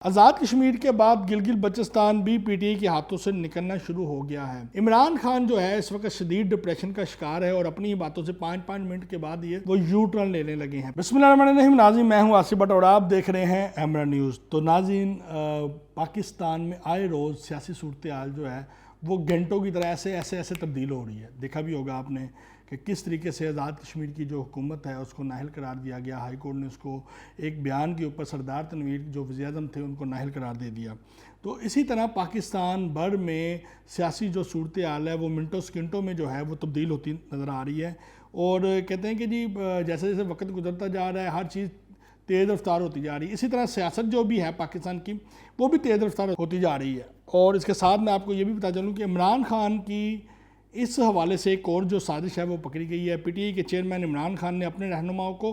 आज़ाद कश्मीर के बाद गिलगित बल्चिस्तान भी पीटीआई के हाथों से निकलना शुरू हो गया है। इमरान खान जो है इस वक्त शदीद डिप्रेशन का शिकार है और अपनी ही बातों से 5-5 मिनट के बाद ये वो यू टर्न लेने लगे हैं। बिस्मिल्लाहिर्रहमानिर्रहीम। नाज़रीन, मैं हूँ आसिफ भट्ट और आप देख रहे हैं एमरा न्यूज़। तो नाज़रीन, पाकिस्तान में आए रोज़ सियासी सूरत हाल जो है वो घंटों की तरह ऐसे तब्दील हो रही है। देखा भी होगा आपने कि किस तरीके से आज़ाद कश्मीर की जो हुकूमत है उसको नाहिल करार दिया गया। हाई कोर्ट ने उसको एक बयान के ऊपर सरदार तनवीर जो वज़ीर-ए-आज़म थे उनको नाहिल करार दे दिया। तो इसी तरह पाकिस्तान भर में सियासी जो सूरत हाल है वो मिनटों सेकंडों में जो है वो तब्दील होती नज़र आ रही है। और कहते हैं कि जी जैसे जैसे वक्त गुजरता जा रहा है हर चीज़ तेज़ रफ्तार होती जा रही है। इसी तरह सियासत जो भी है पाकिस्तान की वो भी तेज़ रफ्तार होती जा रही है। और इसके साथ मैं आपको ये भी बता चलूँ कि इमरान खान की इस हवाले से एक और जो साजिश है वो पकड़ी गई है। पीटीआई के चेयरमैन इमरान खान ने अपने रहनुमाओं को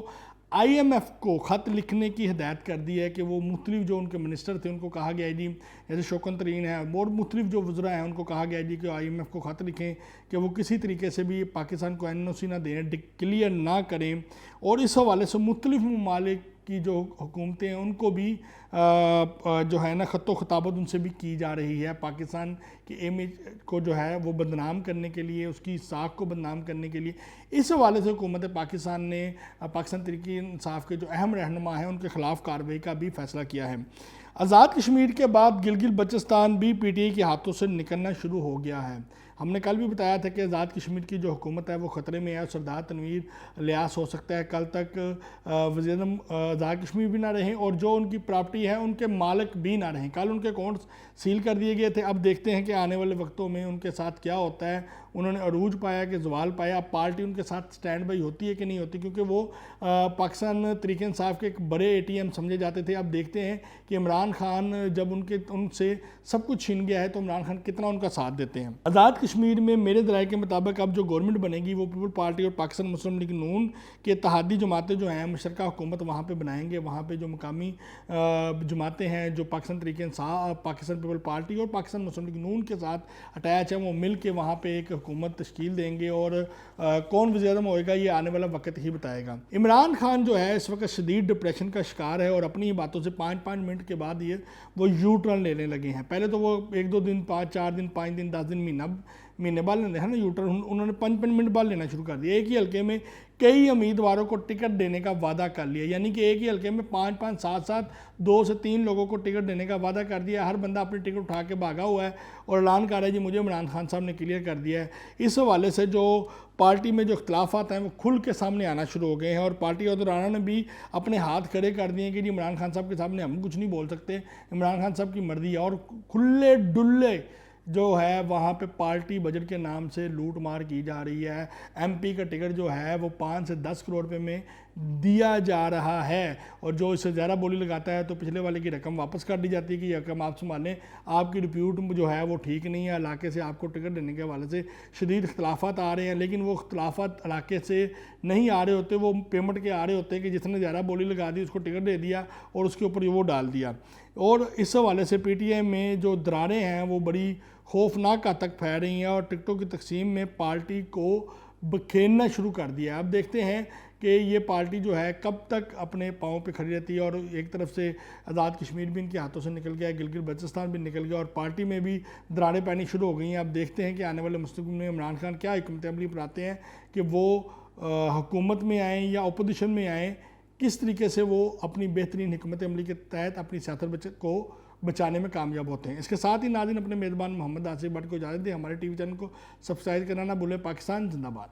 आईएमएफ को ख़त लिखने की हिदायत कर दी है कि वो मुख्तलिफ जो उनके मिनिस्टर थे उनको कहा गया है जी, जैसे शौकत तरीन है और मुख्तलिफ जो वज़रा हैं उनको कहा गया है जी कि आईएमएफ को ख़त लिखें कि वो किसी तरीके से भी पाकिस्तान को एनओसी ना दें, डिक्लेयर ना करें। और इस हवाले से मुख्तलिफ ममालिक की जो हुकूमतें हैं उनको भी जो है ना ख़तो ख़ताबत उनसे भी की जा रही है पाकिस्तान की इमेज को जो है वो बदनाम करने के लिए, उसकी साख को बदनाम करने के लिए। इस हवाले से हुकूमत पाकिस्तान ने पाकिस्तान तहरीक-ए-इंसाफ के जो अहम रहनुमा हैं उनके ख़िलाफ़ कार्रवाई का भी फ़ैसला किया है। आज़ाद कश्मीर के बाद गिलगित बल्चिस्तान भी पीटीआई के हाथों से निकलना शुरू हो गया है। हमने कल भी बताया था कि आज़ाद कश्मीर की जो हुकूमत है वो ख़तरे में है। सरदार तनवीर लियास हो सकता है कल तक वज़ीर-ए-आज़म आज़ाद कश्मीर भी ना रहें और जो उनकी प्रॉपर्टी है उनके मालिक भी ना रहें। कल उनके अकाउंट्स सील कर दिए गए थे। अब देखते हैं कि आने वाले वक्तों में उनके साथ क्या होता है। उन्होंने अरूज पाया कि जवाल पाया। अब पार्टी उनके साथ स्टैंड बाई होती है कि नहीं होती, क्योंकि वो पाकिस्तान तहरीक-ए-इंसाफ के एक बड़े एटीएम समझे जाते थे। अब देखते हैं कि इमरान खान जब उनसे सब कुछ छीन गया है तो इमरान खान कितना उनका साथ देते हैं। आज़ाद कश्मीर में मेरे दराय के मुताबिक अब जो गवर्नमेंट बनेगी वो पीपल पार्टी और पाकिस्तान मुस्लिम लीग नून के इत्तेहादी जमातें जो हैं मुशतरका हुकूमत वहाँ पे बनाएंगे। वहाँ पे जो मकामी जमातें हैं जो पाकिस्तान तहरीक-ए-इंसाफ, पाकिस्तान पीपल पार्टी और पाकिस्तान मुस्लिम लीग नून के साथ अटैच है, वो मिल के वहाँ पे एक हुकूमत तश्कील देंगे। और कौन वज़ीर-ए-आज़म होएगा ये आने वाला वक्त ही बताएगा। इमरान खान जो है इस वक्त शदीद डिप्रेशन का शिकार है और अपनी ही बातों से 5-5 मिनट के बाद ये वो यू टर्न लेने लगे हैं। पहले तो वो 1-2 दिन, 5-4 दिन, 5 दिन, 10 दिन, महीने बाद लेते हैं ना यू टर्न, उन्होंने 5-5 मिनट बाद लेना शुरू कर दिया। एक ही हल्के में कई उम्मीदवारों को टिकट देने का वादा कर लिया, यानी कि एक ही हल्के में 5-5, 7-7, 2 से 3 लोगों को टिकट देने का वादा कर दिया। हर बंदा अपनी टिकट उठा के भागा हुआ है और ऐलान कर रहा है जी मुझे इमरान खान साहब ने क्लियर कर दिया है। इस हवाले से जो पार्टी में जो इख्तलाफात हैं वो खुल के सामने आना शुरू हो गए हैं और पार्टी अहदेदारों ने भी अपने हाथ खड़े कर दिए कि जी इमरान खान साहब के सामने हम कुछ नहीं बोल सकते, इमरान खान साहब की मर्जी है। और खुले डुल्ले जो है वहाँ पे पार्टी बजट के नाम से लूट मार की जा रही है। एमपी का टिकट जो है वो 5 से 10 करोड़ रुपए में दिया जा रहा है और जो इससे ज़्यादा बोली लगाता है तो पिछले वाले की रकम वापस कर दी जाती है कि ये रकम आप संभालें, आपकी रिप्यूट जो है वो ठीक नहीं है। इलाके से आपको टिकट देने के हवाले से शदीद इख्तलाफात आ रहे हैं, लेकिन वो इख्तलाफात इलाके से नहीं आ रहे होते, वो पेमेंट के आ रहे होते हैं कि जिसने ज़्यादा बोली लगा दी उसको टिकट दे दिया और उसके ऊपर वो डाल दिया। और इस हवाले से पीटीआई में जो दरारें हैं वो बड़ी खौफनाक हद तक फैल रही हैं और टिकटों की तकसीम में पार्टी को बखेरना शुरू कर दिया है। अब देखते हैं कि ये पार्टी जो है कब तक अपने पाँव पे खड़ी रहती है। और एक तरफ से आज़ाद कश्मीर भी इनके हाथों से निकल गया है, गिलगित बल्चिस्तान भी निकल गया और पार्टी में भी दरारें पैनी शुरू हो गई हैं। अब देखते हैं कि आने वाले मुस्तक़बिल में इमरान खान क्या हिकमत अमली अपनाते हैं कि वो हुकूमत में आएँ या अपोजिशन में आएँ, किस तरीके से वो अपनी बेहतरीन हिकमत अमली के तहत अपनी सियासत को बचाने में कामयाब होते हैं। इसके साथ ही नाज़रीन अपने मेज़बान मोहम्मद आसिफ भट्ट को इजाज़त दें। हमारे टीवी चैनल को सब्सक्राइब करना ना भूलें। पाकिस्तान जिंदाबाद।